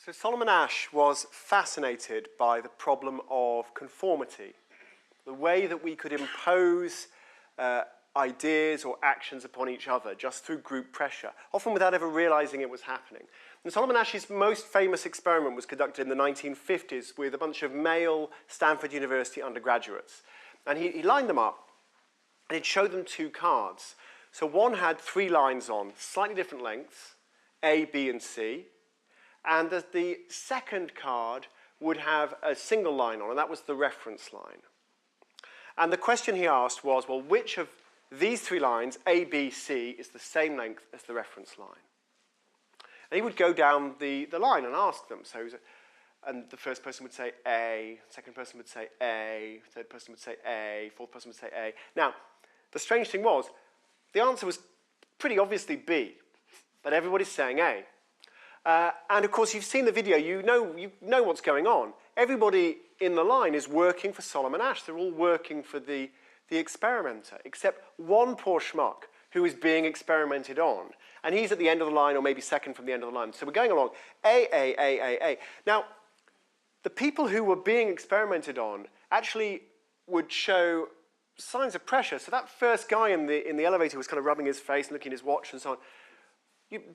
So Solomon Asch was fascinated by the problem of conformity, the way that we could impose ideas or actions upon each other just through group pressure, often without ever realizing it was happening. And Solomon Asch's most famous experiment was conducted in the 1950s with a bunch of male Stanford University undergraduates. And he lined them up, and he'd show them two cards. So one had 3 lines on, slightly different lengths, A, B, and C. And the second card would have a single line on, and that was the reference line. And the question he asked was, well, which of these 3 lines, A, B, C, is the same length as the reference line? And he would go down the line and ask them. And the first person would say A, second person would say A, third person would say A, fourth person would say A. Now, the strange thing was, the answer was pretty obviously B, but everybody's saying A. And of course, you've seen the video, you know what's going on. Everybody in the line is working for Solomon Asch. They're all working for the experimenter, except one poor schmuck who is being experimented on. And he's at the end of the line, or maybe second from the end of the line. So we're going along, A. Now, the people who were being experimented on actually would show signs of pressure. So that first guy in the elevator was kind of rubbing his face and looking at his watch and so on.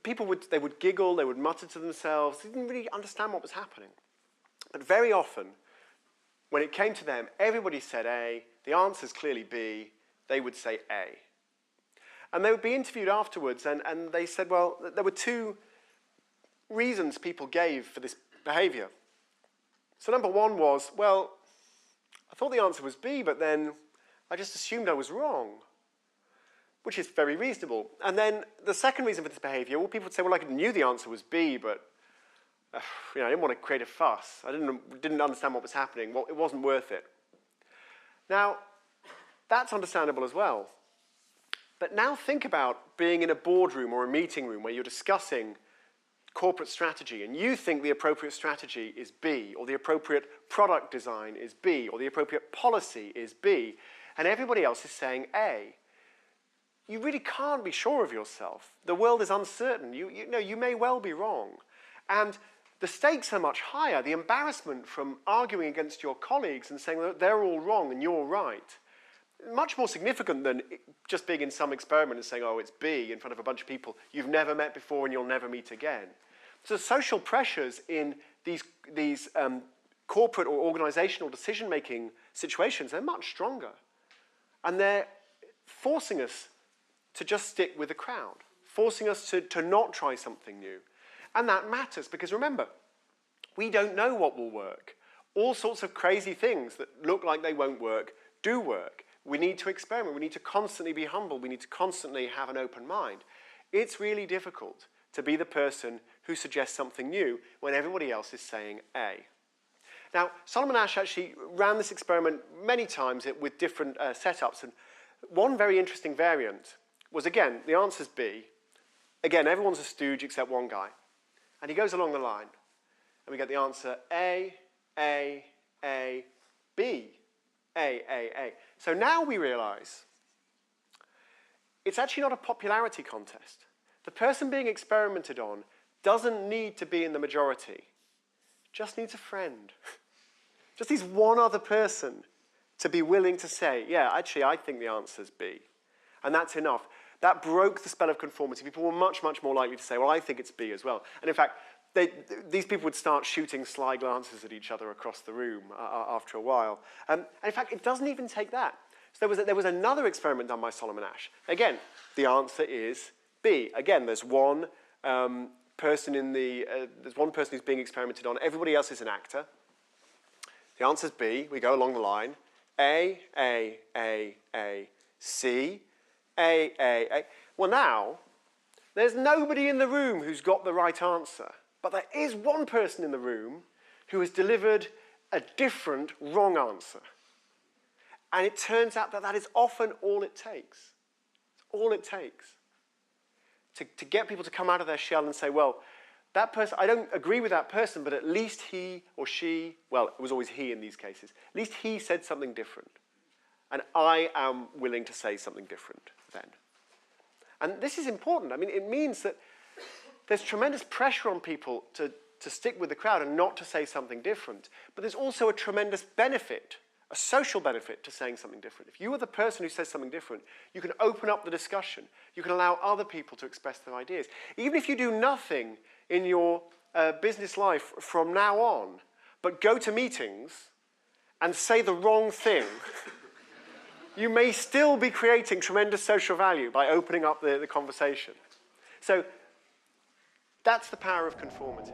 People would giggle, they would mutter to themselves. They didn't really understand what was happening. But very often, when it came to them, everybody said A, the answer's clearly B, they would say A. And they would be interviewed afterwards, and they said, well, there were 2 reasons people gave for this behavior. So number 1 was, well, I thought the answer was B, but then I just assumed I was wrong, which is very reasonable. And then the second reason for this behavior, well, people would say, well, I knew the answer was B, but I didn't want to create a fuss. I didn't understand what was happening. Well, it wasn't worth it. Now, that's understandable as well. But now think about being in a boardroom or a meeting room where you're discussing corporate strategy, and you think the appropriate strategy is B, or the appropriate product design is B, or the appropriate policy is B, and everybody else is saying A. You really can't be sure of yourself. The world is uncertain. You may well be wrong. And the stakes are much higher. The embarrassment from arguing against your colleagues and saying that they're all wrong and you're right, much more significant than just being in some experiment and saying, oh, it's B in front of a bunch of people you've never met before and you'll never meet again. So social pressures in these corporate or organizational decision-making situations, they're much stronger. And they're forcing us to just stick with the crowd, forcing us to not try something new. And that matters because remember, we don't know what will work. All sorts of crazy things that look like they won't work do work. We need to experiment. We need to constantly be humble. We need to constantly have an open mind. It's really difficult to be the person who suggests something new when everybody else is saying A. Now, Solomon Asch actually ran this experiment many times with different setups. And one very interesting variant was, again, the answer's B. Again, everyone's a stooge except one guy. And he goes along the line. And we get the answer A, B. A. So now we realize it's actually not a popularity contest. The person being experimented on doesn't need to be in the majority. Just needs a friend. Just needs one other person to be willing to say, yeah, actually, I think the answer's B. And that's enough. That broke the spell of conformity. People were much, much more likely to say, well, I think it's B as well. And in fact, these people would start shooting sly glances at each other across the room after a while. And in fact, it doesn't even take that. So there was another experiment done by Solomon Asch. Again, the answer is B. Again, there's one person who's being experimented on. Everybody else is an actor. The answer's B. We go along the line. A, C, A. Well, now, there's nobody in the room who's got the right answer. But there is one person in the room who has delivered a different wrong answer. And it turns out that is often all it takes. It's all it takes to get people to come out of their shell and say, well, that person, I don't agree with that person, but at least he or she, well, it was always he in these cases, at least he said something different. And I am willing to say something different then. And this is important. I mean, it means that there's tremendous pressure on people to to stick with the crowd and not to say something different. But there's also a tremendous benefit, a social benefit to saying something different. If you are the person who says something different, you can open up the discussion. You can allow other people to express their ideas. Even if you do nothing in your business life from now on, but go to meetings and say the wrong thing, you may still be creating tremendous social value by opening up the conversation. So that's the power of conformity.